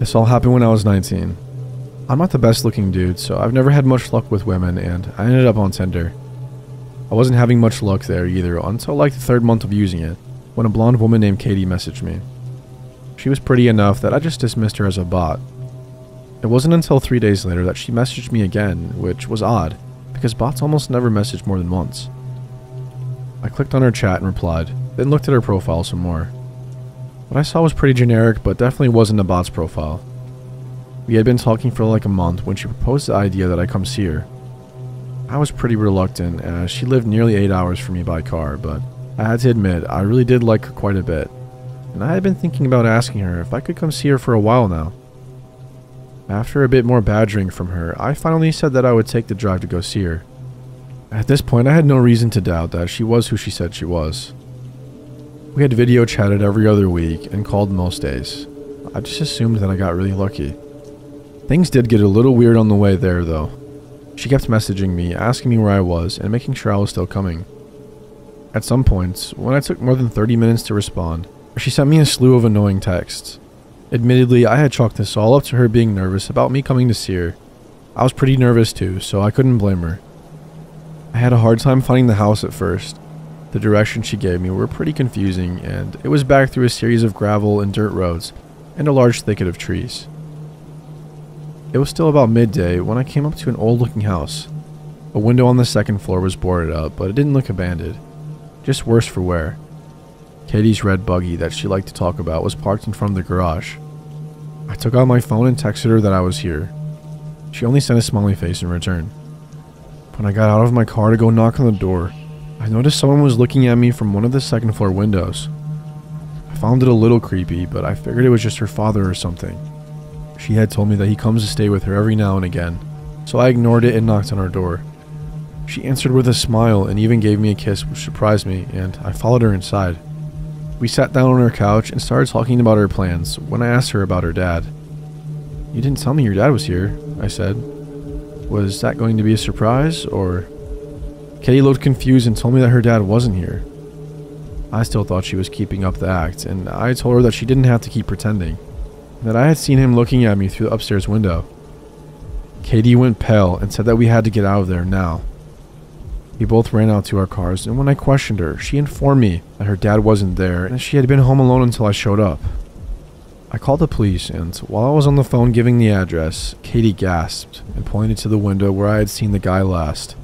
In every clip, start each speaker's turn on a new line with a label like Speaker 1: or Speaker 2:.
Speaker 1: This all happened when I was 19. I'm not the best looking dude, so I've never had much luck with women, and I ended up on Tinder. I wasn't having much luck there either until like the 3rd month of using it, when a blonde woman named Katie messaged me. She was pretty enough that I just dismissed her as a bot. It wasn't until 3 days later that she messaged me again, which was odd, because bots almost never message more than once. I clicked on her chat and replied, then looked at her profile some more. What I saw was pretty generic, but definitely wasn't a bot's profile. We had been talking for like a month when she proposed the idea that I come see her. I was pretty reluctant, as she lived nearly 8 hours from me by car, but I had to admit I really did like her quite a bit, and I had been thinking about asking her if I could come see her for a while now. After a bit more badgering from her, I finally said that I would take the drive to go see her. At this point, I had no reason to doubt that she was who she said she was. We had video chatted every other week and called most days. I just assumed that I got really lucky. Things did get a little weird on the way there, though. She kept messaging me, asking me where I was, and making sure I was still coming. At some points, when I took more than 30 minutes to respond, she sent me a slew of annoying texts. Admittedly, I had chalked this all up to her being nervous about me coming to see her. I was pretty nervous too, so I couldn't blame her. I had a hard time finding the house at first. The directions she gave me were pretty confusing, and it was back through a series of gravel and dirt roads, and a large thicket of trees. It was still about midday when I came up to an old-looking house. A window on the 2nd floor was boarded up, but it didn't look abandoned. Just worse for wear. Katie's red buggy that she liked to talk about was parked in front of the garage. I took out my phone and texted her that I was here. She only sent a smiley face in return. When I got out of my car to go knock on the door, I noticed someone was looking at me from one of the 2nd floor windows. I found it a little creepy, but I figured it was just her father or something. She had told me that he comes to stay with her every now and again, so I ignored it and knocked on her door. She answered with a smile and even gave me a kiss, which surprised me, and I followed her inside. We sat down on her couch and started talking about her plans when I asked her about her dad. "You didn't tell me your dad was here," I said. "Was that going to be a surprise, or?" Katie looked confused and told me that her dad wasn't here. I still thought she was keeping up the act, and I told her that she didn't have to keep pretending, that I had seen him looking at me through the upstairs window. Katie went pale and said that we had to get out of there now. We both ran out to our cars, and when I questioned her, she informed me that her dad wasn't there and she had been home alone until I showed up. I called the police, and while I was on the phone giving the address, Katie gasped and pointed to the window where I had seen the guy last.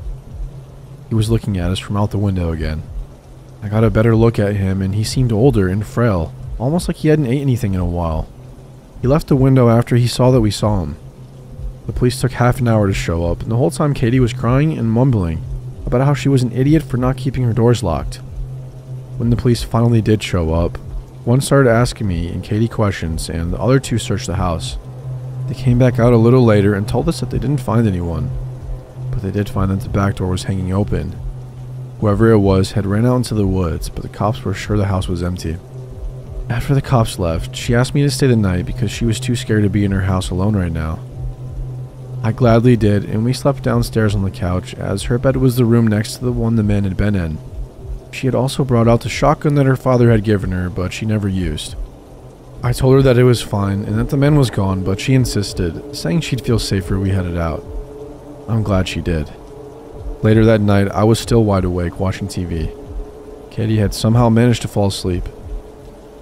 Speaker 1: He was looking at us from out the window again. I got a better look at him, and he seemed older and frail, almost like he hadn't ate anything in a while. He left the window after he saw that we saw him. The police took half an hour to show up, and the whole time Katie was crying and mumbling about how she was an idiot for not keeping her doors locked. When the police finally did show up, one started asking me and Katie questions, and the other two searched the house. They came back out a little later and told us that they didn't find anyone, but they did find that the back door was hanging open. Whoever it was had ran out into the woods, but the cops were sure the house was empty. After the cops left, she asked me to stay the night because she was too scared to be in her house alone right now. I gladly did, and we slept downstairs on the couch, as her bed was the room next to the one the man had been in. She had also brought out the shotgun that her father had given her, but she never used. I told her that it was fine and that the man was gone, but she insisted, saying she'd feel safer if we headed out. I'm glad she did. Later that night, I was still wide awake watching TV. Katie had somehow managed to fall asleep.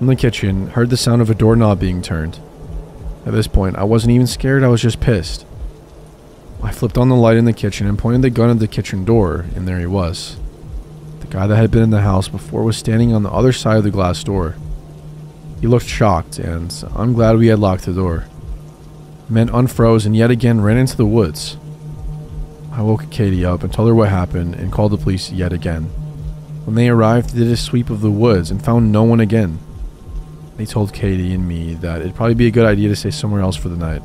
Speaker 1: In the kitchen, heard the sound of a doorknob being turned. At this point, I wasn't even scared, I was just pissed. I flipped on the light in the kitchen and pointed the gun at the kitchen door, and there he was. The guy that had been in the house before was standing on the other side of the glass door. He looked shocked, and I'm glad we had locked the door. The man unfroze and yet again ran into the woods. I woke Katie up and told her what happened and called the police yet again. When they arrived, they did a sweep of the woods and found no one again. They told Katie and me that it'd probably be a good idea to stay somewhere else for the night.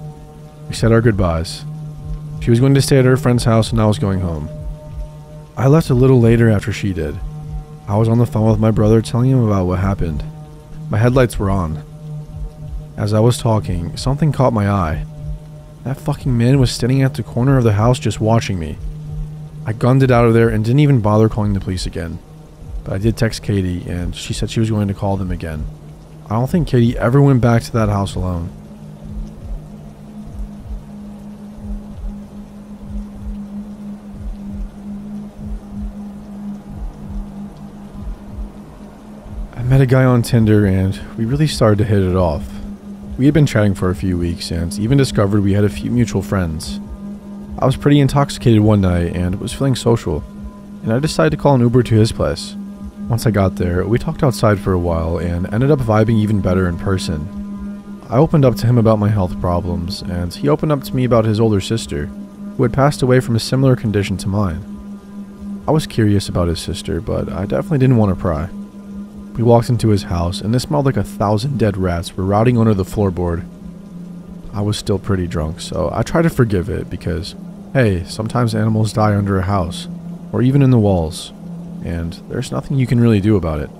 Speaker 1: We said our goodbyes. She was going to stay at her friend's house and I was going home. I left a little later after she did. I was on the phone with my brother telling him about what happened. My headlights were on. As I was talking, something caught my eye. That fucking man was standing at the corner of the house just watching me. I gunned it out of there and didn't even bother calling the police again. But I did text Katie and she said she was going to call them again. I don't think Katie ever went back to that house alone. I met a guy on Tinder and we really started to hit it off. We had been chatting for a few weeks and even discovered we had a few mutual friends. I was pretty intoxicated one night and was feeling social, and I decided to call an Uber to his place. Once I got there, we talked outside for a while and ended up vibing even better in person. I opened up to him about my health problems, and he opened up to me about his older sister, who had passed away from a similar condition to mine. I was curious about his sister, but I definitely didn't want to pry. We walked into his house, and it smelled like 1,000 dead rats were rotting under the floorboard. I was still pretty drunk, so I tried to forgive it because, hey, sometimes animals die under a house, or even in the walls, and there's nothing you can really do about it.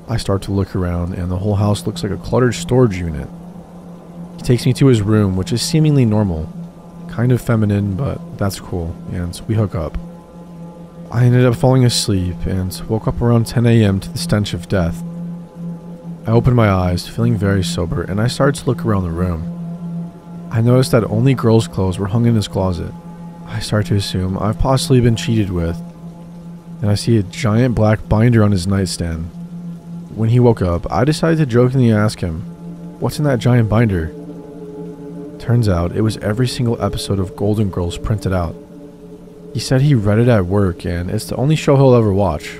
Speaker 1: I start to look around, and the whole house looks like a cluttered storage unit. He takes me to his room, which is seemingly normal, kind of feminine, but that's cool, and we hook up. I ended up falling asleep and woke up around 10 a.m. to the stench of death. I opened my eyes, feeling very sober, and I started to look around the room. I noticed that only girls' clothes were hung in his closet. I start to assume I've possibly been cheated with, and I see a giant black binder on his nightstand. When he woke up, I decided to jokingly ask him, "What's in that giant binder?" Turns out it was every single episode of Golden Girls printed out. He said he read it at work and it's the only show he'll ever watch.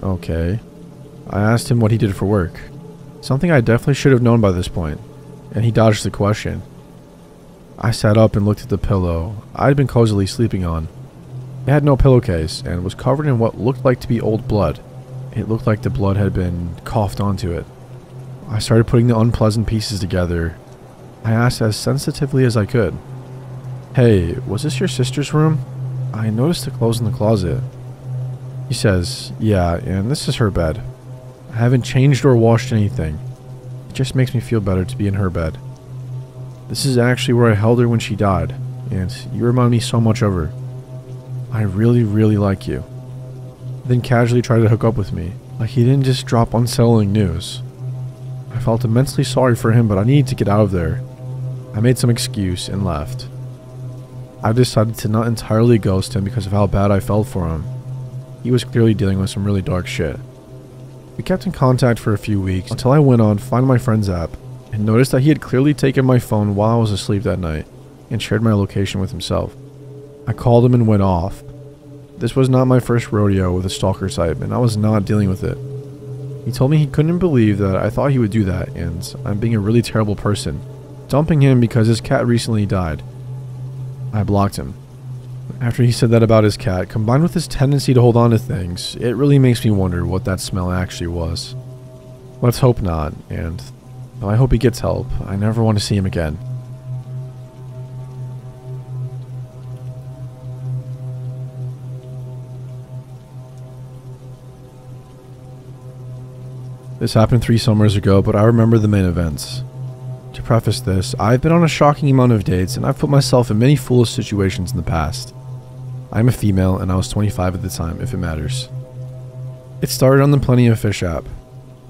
Speaker 1: Okay. I asked him what he did for work, something I definitely should have known by this point, and he dodged the question. I sat up and looked at the pillow I had been cozily sleeping on. It had no pillowcase and was covered in what looked like to be old blood. It looked like the blood had been coughed onto it. I started putting the unpleasant pieces together. I asked as sensitively as I could, "Hey, was this your sister's room? I noticed the clothes in the closet." He says, "Yeah, and this is her bed. I haven't changed or washed anything. It just makes me feel better to be in her bed. This is actually where I held her when she died, and you remind me so much of her. I really, really like you." Then casually tried to hook up with me, like he didn't just drop unsettling news. I felt immensely sorry for him, but I needed to get out of there. I made some excuse and left. I decided to not entirely ghost him because of how bad I felt for him. He was clearly dealing with some really dark shit. We kept in contact for a few weeks until I went on Find My Friends app and noticed that he had clearly taken my phone while I was asleep that night and shared my location with himself. I called him and went off. This was not my first rodeo with a stalker type, and I was not dealing with it. He told me he couldn't believe that I thought he would do that, and I'm being a really terrible person, dumping him because his cat recently died. I blocked him. After he said that about his cat, combined with his tendency to hold on to things, it really makes me wonder what that smell actually was. Let's hope not, and though I hope he gets help, I never want to see him again. This happened 3 summers ago, but I remember the main events. To preface this, I've been on a shocking amount of dates and I've put myself in many foolish situations in the past. I'm a female and I was 25 at the time, if it matters. It started on the Plenty of Fish app.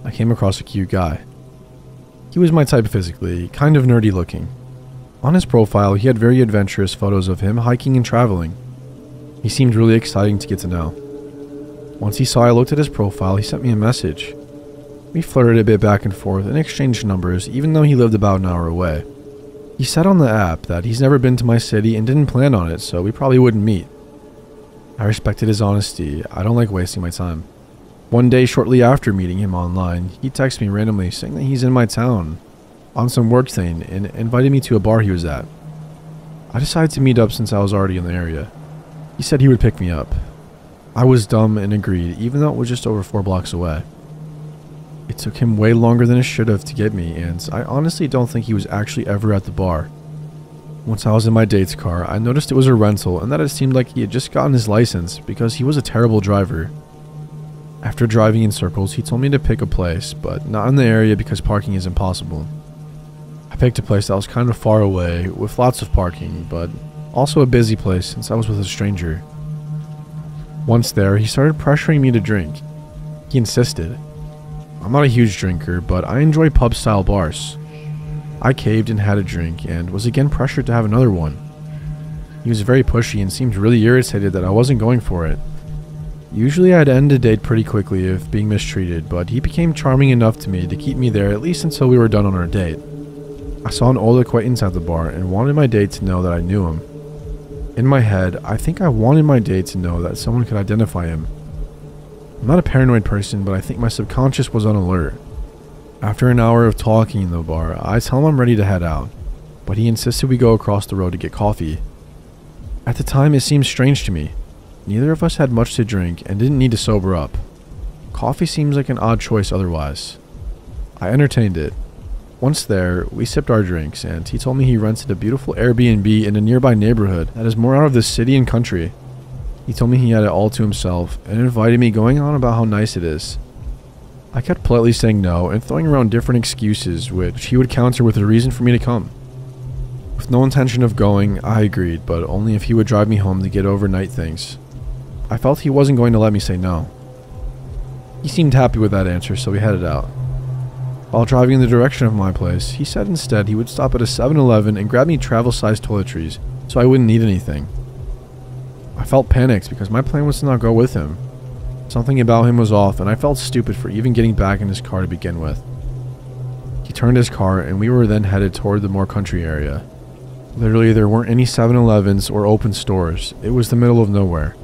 Speaker 1: I came across a cute guy. He was my type physically, kind of nerdy looking. On his profile, he had very adventurous photos of him hiking and traveling. He seemed really exciting to get to know. Once he saw I looked at his profile, he sent me a message. We flirted a bit back and forth and exchanged numbers, even though he lived about an hour away. He said on the app that he's never been to my city and didn't plan on it, so we probably wouldn't meet. I respected his honesty. I don't like wasting my time. One day shortly after meeting him online, he texted me randomly saying that he's in my town on some work thing and invited me to a bar he was at. I decided to meet up since I was already in the area. He said he would pick me up. I was dumb and agreed, even though it was just over 4 blocks away. It took him way longer than it should have to get me, and I honestly don't think he was actually ever at the bar. Once I was in my date's car, I noticed it was a rental and that it seemed like he had just gotten his license because he was a terrible driver. After driving in circles, he told me to pick a place, but not in the area because parking is impossible. I picked a place that was kind of far away, with lots of parking, but also a busy place since I was with a stranger. Once there, he started pressuring me to drink. He insisted. I'm not a huge drinker, but I enjoy pub-style bars. I caved and had a drink, and was again pressured to have another one. He was very pushy and seemed really irritated that I wasn't going for it. Usually I'd end a date pretty quickly if being mistreated, but he became charming enough to me to keep me there at least until we were done on our date. I saw an old acquaintance at the bar and wanted my date to know that I knew him. In my head, I think I wanted my date to know that someone could identify him. I'm not a paranoid person, but I think my subconscious was on alert. After an hour of talking in the bar, I tell him I'm ready to head out, but he insisted we go across the road to get coffee. At the time, it seemed strange to me. Neither of us had much to drink and didn't need to sober up. Coffee seems like an odd choice otherwise. I entertained it. Once there, we sipped our drinks, and he told me he rented a beautiful Airbnb in a nearby neighborhood that is more out of the city and country. He told me he had it all to himself and invited me, going on about how nice it is. I kept politely saying no and throwing around different excuses, which he would counter with a reason for me to come. With no intention of going, I agreed, but only if he would drive me home to get overnight things. I felt he wasn't going to let me say no. He seemed happy with that answer, so we headed out. While driving in the direction of my place, he said instead he would stop at a 7-Eleven and grab me travel-sized toiletries so I wouldn't need anything. I felt panicked because my plan was to not go with him. Something about him was off, and I felt stupid for even getting back in his car to begin with. He turned his car, and we were then headed toward the more country area. Literally, there weren't any 7-Elevens or open stores. It was the middle of nowhere.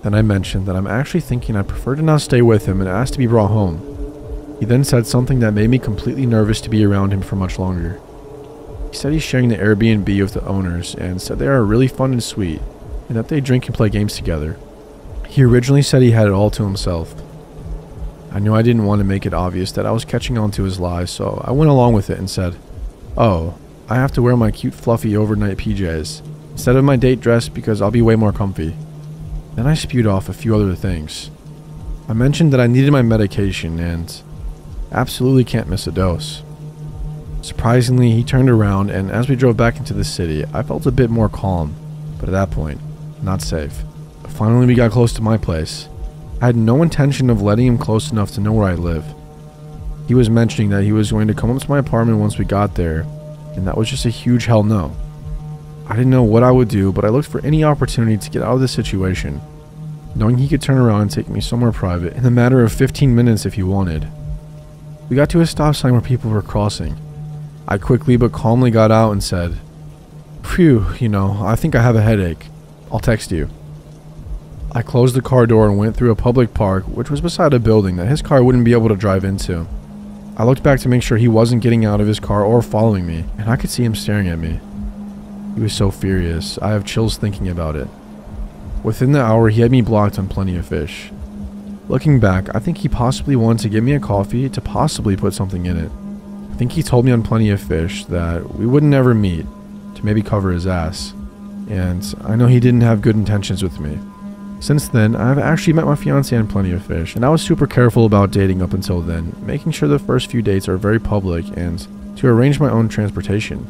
Speaker 1: Then I mentioned that I'm actually thinking I'd prefer to not stay with him and asked to be brought home. He then said something that made me completely nervous to be around him for much longer. He said he's sharing the Airbnb with the owners and said they are really fun and sweet, and that they drink and play games together. He originally said he had it all to himself. I knew I didn't want to make it obvious that I was catching on to his lies, so I went along with it and said, "Oh, I have to wear my cute fluffy overnight PJs instead of my date dress because I'll be way more comfy." Then I spewed off a few other things. I mentioned that I needed my medication and absolutely can't miss a dose. Surprisingly, he turned around, and as we drove back into the city, I felt a bit more calm, but at that point, not safe. Finally, we got close to my place. I had no intention of letting him close enough to know where I live. He was mentioning that he was going to come up to my apartment once we got there, and that was just a huge hell no. I didn't know what I would do, but I looked for any opportunity to get out of this situation, knowing he could turn around and take me somewhere private in a matter of 15 minutes if he wanted. We got to a stop sign where people were crossing. I quickly but calmly got out and said, "Phew, I think I have a headache. I'll text you." I closed the car door and went through a public park, which was beside a building that his car wouldn't be able to drive into. I looked back to make sure he wasn't getting out of his car or following me, and I could see him staring at me. He was so furious, I have chills thinking about it. Within the hour, he had me blocked on Plenty of Fish. Looking back, I think he possibly wanted to give me a coffee to possibly put something in it. I think he told me on Plenty of Fish that we would never meet, to maybe cover his ass. And I know he didn't have good intentions with me. Since then, I've actually met my fiancé on Plenty of Fish, and I was super careful about dating up until then, making sure the first few dates are very public and to arrange my own transportation.